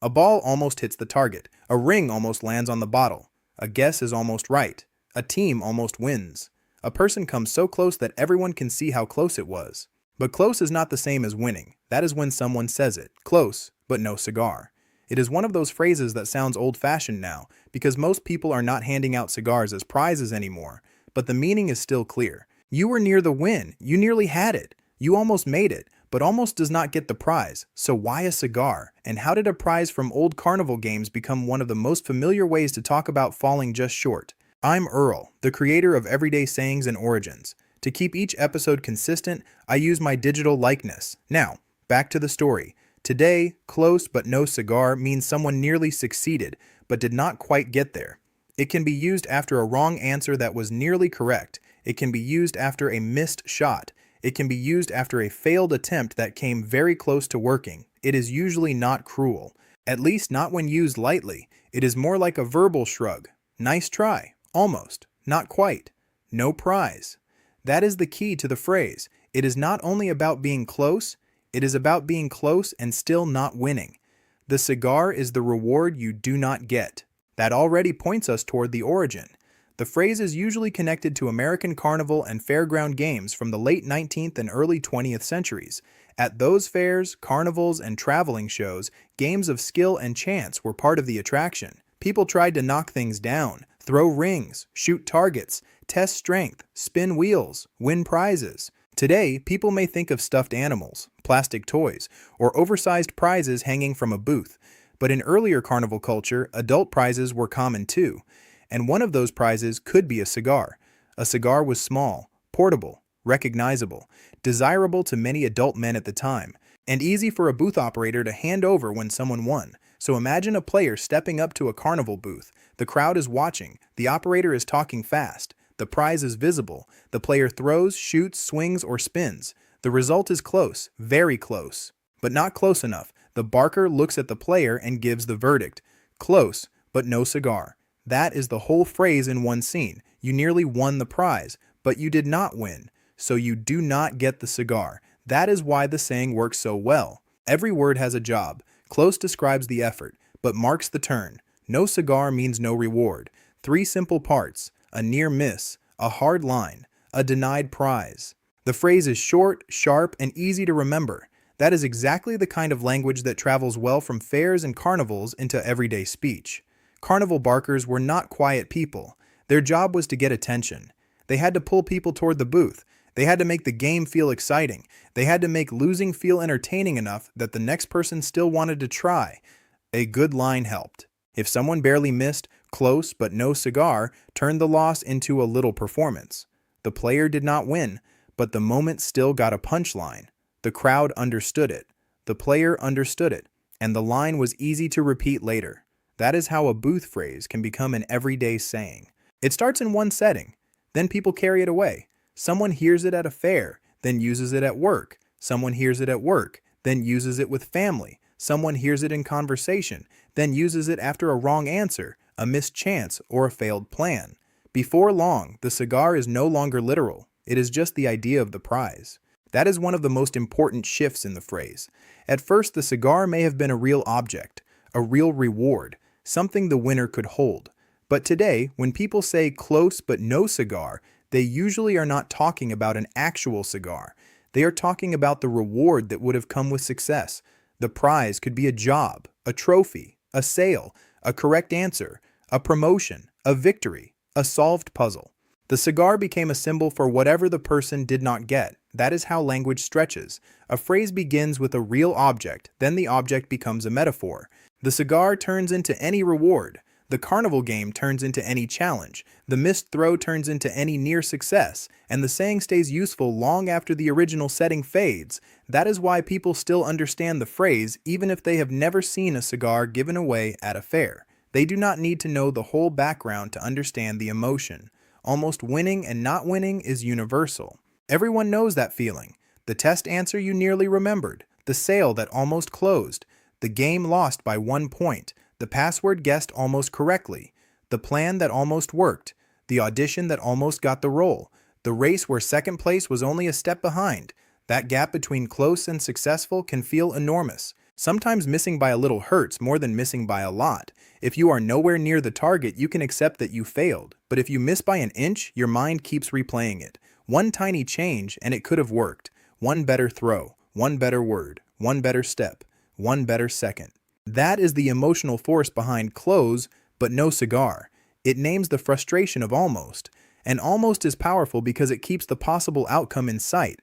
A ball almost hits the target. A ring almost lands on the bottle. A guess is almost right. A team almost wins. A person comes so close that everyone can see how close it was. But close is not the same as winning. That is when someone says it. Close, but no cigar. It is one of those phrases that sounds old-fashioned now, because most people are not handing out cigars as prizes anymore. But the meaning is still clear. You were near the win. You nearly had it. You almost made it, but almost does not get the prize. So why a cigar? And how did a prize from old carnival games become one of the most familiar ways to talk about falling just short? I'm Earl, the creator of Everyday Sayings and Origins. To keep each episode consistent, I use my digital likeness. Now, back to the story. Today, close but no cigar means someone nearly succeeded, but did not quite get there. It can be used after a wrong answer that was nearly correct. It can be used after a missed shot. It can be used after a failed attempt that came very close to working. It is usually not cruel. At least not when used lightly. It is more like a verbal shrug. Nice try. Almost. Not quite. No prize. That is the key to the phrase. It is not only about being close, it is about being close and still not winning. The cigar is the reward you do not get. That already points us toward the origin. The phrase is usually connected to American carnival and fairground games from the late 19th and early 20th centuries. At those fairs, carnivals, and traveling shows, games of skill and chance were part of the attraction. People tried to knock things down, throw rings, shoot targets, test strength, spin wheels, win prizes. Today, people may think of stuffed animals, plastic toys, or oversized prizes hanging from a booth. But in earlier carnival culture, adult prizes were common too. And one of those prizes could be a cigar. A cigar was small, portable, recognizable, desirable to many adult men at the time, and easy for a booth operator to hand over when someone won. So imagine a player stepping up to a carnival booth. The crowd is watching. The operator is talking fast. The prize is visible. The player throws, shoots, swings, or spins. The result is close, very close, but not close enough. The barker looks at the player and gives the verdict. Close, but no cigar. That is the whole phrase in one scene. You nearly won the prize, but you did not win, so you do not get the cigar. That is why the saying works so well. Every word has a job. Close describes the effort, but marks the turn. No cigar means no reward. Three simple parts: a near miss, a hard line, a denied prize. The phrase is short, sharp, and easy to remember. That is exactly the kind of language that travels well from fairs and carnivals into everyday speech. Carnival barkers were not quiet people. Their job was to get attention. They had to pull people toward the booth. They had to make the game feel exciting. They had to make losing feel entertaining enough that the next person still wanted to try. A good line helped. If someone barely missed, close but no cigar turned the loss into a little performance. The player did not win, but the moment still got a punchline. The crowd understood it. The player understood it. And the line was easy to repeat later. That is how a booth phrase can become an everyday saying. It starts in one setting, then people carry it away. Someone hears it at a fair, then uses it at work. Someone hears it at work, then uses it with family. Someone hears it in conversation, then uses it after a wrong answer, a missed chance, or a failed plan. Before long, the cigar is no longer literal. It is just the idea of the prize. That is one of the most important shifts in the phrase. At first, the cigar may have been a real object, a real reward, something the winner could hold. But today, when people say close but no cigar, they usually are not talking about an actual cigar. They are talking about the reward that would have come with success. The prize could be a job, a trophy, a sale, a correct answer, a promotion, a victory, a solved puzzle. The cigar became a symbol for whatever the person did not get. That is how language stretches. A phrase begins with a real object, then the object becomes a metaphor. The cigar turns into any reward. The carnival game turns into any challenge. The missed throw turns into any near success. And the saying stays useful long after the original setting fades. That is why people still understand the phrase even if they have never seen a cigar given away at a fair. They do not need to know the whole background to understand the emotion. Almost winning and not winning is universal. Everyone knows that feeling. The test answer you nearly remembered. The sale that almost closed. The game lost by 1 point. The password guessed almost correctly. The plan that almost worked. The audition that almost got the role. The race where second place was only a step behind. That gap between close and successful can feel enormous. Sometimes missing by a little hurts more than missing by a lot. If you are nowhere near the target, you can accept that you failed. But if you miss by an inch, your mind keeps replaying it. One tiny change, and it could have worked. One better throw, one better word, one better step, one better second. That is the emotional force behind close, but no cigar. It names the frustration of almost. And almost is powerful because it keeps the possible outcome in sight.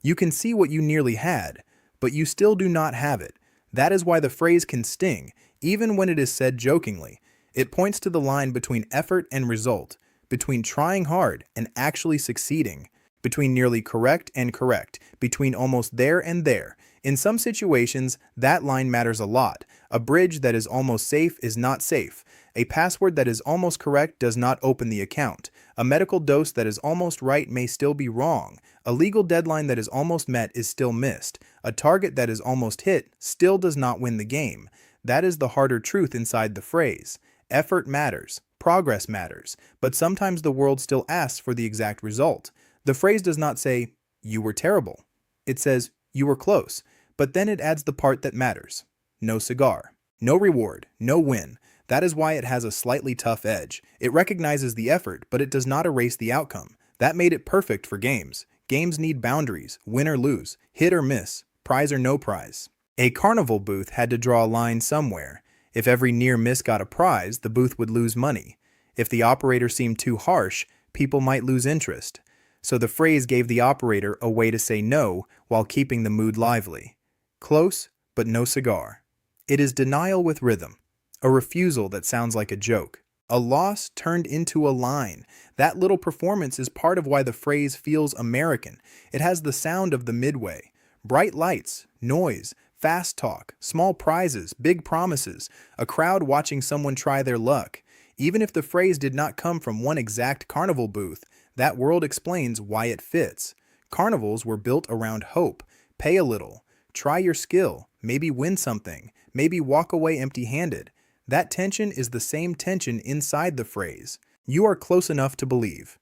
You can see what you nearly had, but you still do not have it. That is why the phrase can sting, even when it is said jokingly. It points to the line between effort and result, between trying hard and actually succeeding, between nearly correct and correct, between almost there and there. In some situations, that line matters a lot. A bridge that is almost safe is not safe. A password that is almost correct does not open the account. A medical dose that is almost right may still be wrong. A legal deadline that is almost met is still missed. A target that is almost hit still does not win the game. That is the harder truth inside the phrase. Effort matters, progress matters, but sometimes the world still asks for the exact result. The phrase does not say, "You were terrible." It says, "You were close," but then it adds the part that matters. No cigar. No reward. No win. That is why it has a slightly tough edge. It recognizes the effort, but it does not erase the outcome. That made it perfect for games. Games need boundaries, win or lose, hit or miss, prize or no prize. A carnival booth had to draw a line somewhere. If every near miss got a prize, the booth would lose money. If the operator seemed too harsh, people might lose interest. So the phrase gave the operator a way to say no while keeping the mood lively. Close, but no cigar. It is denial with rhythm. A refusal that sounds like a joke. A loss turned into a line. That little performance is part of why the phrase feels American. It has the sound of the midway. Bright lights, noise, fast talk, small prizes, big promises, a crowd watching someone try their luck. Even if the phrase did not come from one exact carnival booth, that world explains why it fits. Carnivals were built around hope. Pay a little. Try your skill. Maybe win something. Maybe walk away empty-handed. That tension is the same tension inside the phrase. You are close enough to believe,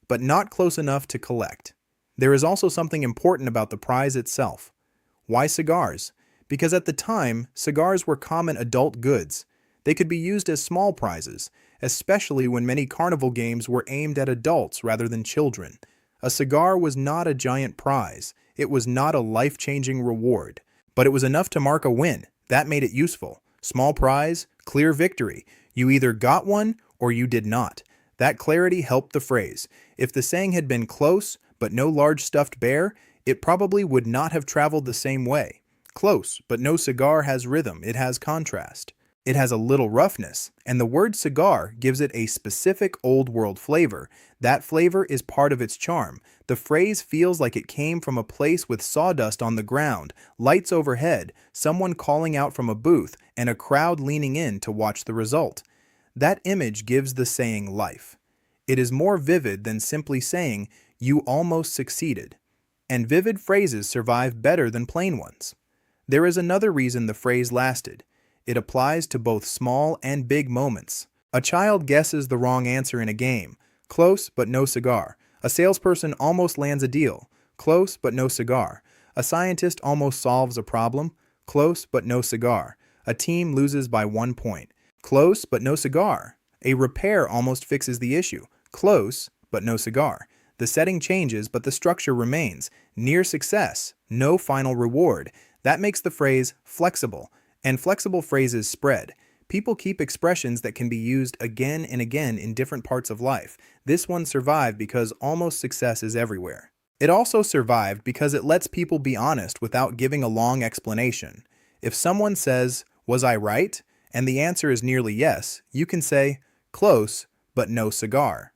but not close enough to collect. There is also something important about the prize itself. Why cigars? Because at the time, cigars were common adult goods. They could be used as small prizes, especially when many carnival games were aimed at adults rather than children. A cigar was not a giant prize. It was not a life-changing reward, but it was enough to mark a win. That made it useful. Small prize, clear victory. You either got one or you did not. That clarity helped the phrase. If the saying had been close, but no large stuffed bear, it probably would not have traveled the same way. Close, but no cigar has rhythm. It has contrast. It has a little roughness, and the word cigar gives it a specific old-world flavor. That flavor is part of its charm. The phrase feels like it came from a place with sawdust on the ground, lights overhead, someone calling out from a booth, and a crowd leaning in to watch the result. That image gives the saying life. It is more vivid than simply saying, "You almost succeeded." And vivid phrases survive better than plain ones. There is another reason the phrase lasted. It applies to both small and big moments. A child guesses the wrong answer in a game. Close, but no cigar. A salesperson almost lands a deal. Close, but no cigar. A scientist almost solves a problem. Close, but no cigar. A team loses by 1 point. Close, but no cigar. A repair almost fixes the issue. Close, but no cigar. The setting changes, but the structure remains. Near success, no final reward. That makes the phrase flexible. And flexible phrases spread. People keep expressions that can be used again and again in different parts of life. This one survived because almost success is everywhere. It also survived because it lets people be honest without giving a long explanation. If someone says, "Was I right?" and the answer is nearly yes, you can say, "Close, but no cigar."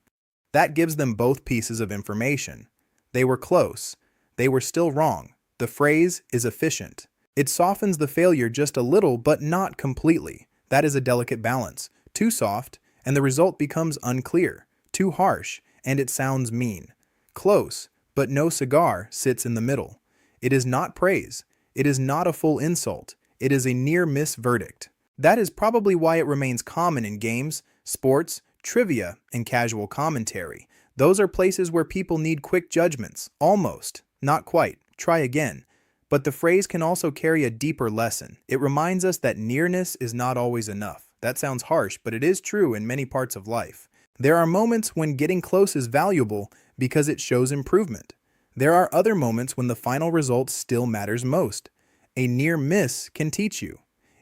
That gives them both pieces of information. They were close. They were still wrong. The phrase is efficient. It softens the failure just a little, but not completely. That is a delicate balance. Too soft, and the result becomes unclear. Too harsh, and it sounds mean. Close, but no cigar sits in the middle. It is not praise. It is not a full insult. It is a near-miss verdict. That is probably why it remains common in games, sports, trivia, and casual commentary. Those are places where people need quick judgments. Almost. Not quite. Try again. But the phrase can also carry a deeper lesson. It reminds us that nearness is not always enough. That sounds harsh, but it is true in many parts of life. There are moments when getting close is valuable because it shows improvement. There are other moments when the final result still matters most. A near miss can teach you.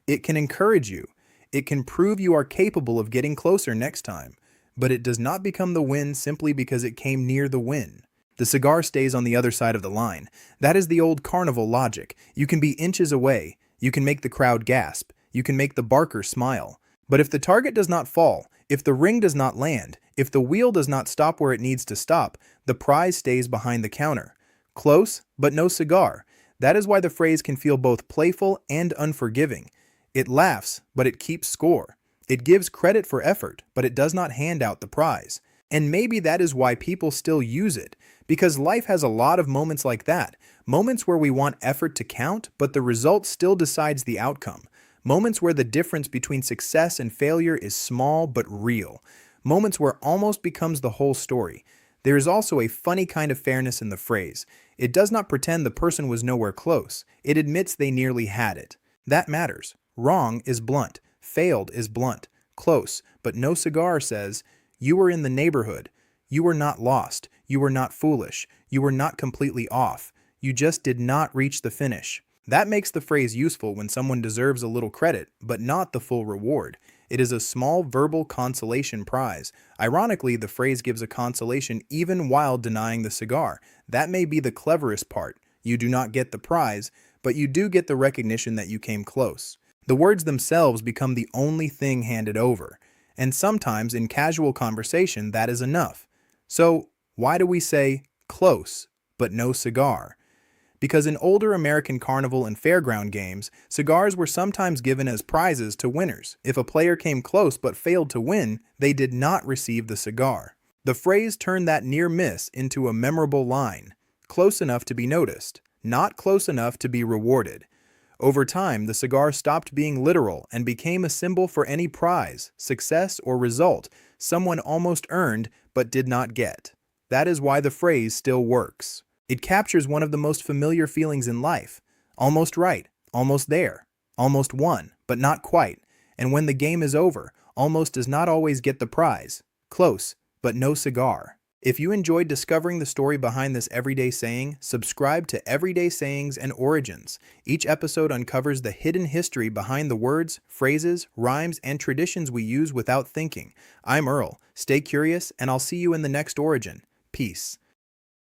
It can encourage you. It can prove you are capable of getting closer next time. But it does not become the win simply because it came near the win. The cigar stays on the other side of the line. That is the old carnival logic. You can be inches away. You can make the crowd gasp. You can make the barker smile. But if the target does not fall, if the ring does not land, if the wheel does not stop where it needs to stop, the prize stays behind the counter. Close, but no cigar. That is why the phrase can feel both playful and unforgiving. It laughs, but it keeps score. It gives credit for effort, but it does not hand out the prize. And maybe that is why people still use it, because life has a lot of moments like that, moments where we want effort to count, but the result still decides the outcome. Moments where the difference between success and failure is small but real. Moments where almost becomes the whole story. There is also a funny kind of fairness in the phrase. It does not pretend the person was nowhere close. It admits they nearly had it. That matters. Wrong is blunt. Failed is blunt. Close, but no cigar says, you were in the neighborhood. You were not lost. You were not foolish. You were not completely off. You just did not reach the finish. That makes the phrase useful when someone deserves a little credit, but not the full reward. It is a small verbal consolation prize. Ironically, the phrase gives a consolation even while denying the cigar. That may be the cleverest part. You do not get the prize, but you do get the recognition that you came close. The words themselves become the only thing handed over. And sometimes in casual conversation, that is enough. So, why do we say close, but no cigar? Because in older American carnival and fairground games, cigars were sometimes given as prizes to winners. If a player came close but failed to win, they did not receive the cigar. The phrase turned that near miss into a memorable line, close enough to be noticed, not close enough to be rewarded. Over time, the cigar stopped being literal and became a symbol for any prize, success, or result someone almost earned but did not get. That is why the phrase still works. It captures one of the most familiar feelings in life. Almost right, almost there, almost won, but not quite. And when the game is over, almost does not always get the prize. Close, but no cigar. If you enjoyed discovering the story behind this everyday saying, subscribe to Everyday Sayings and Origins. Each episode uncovers the hidden history behind the words, phrases, rhymes, and traditions we use without thinking. I'm Earl. Stay curious, and I'll see you in the next origin. Peace.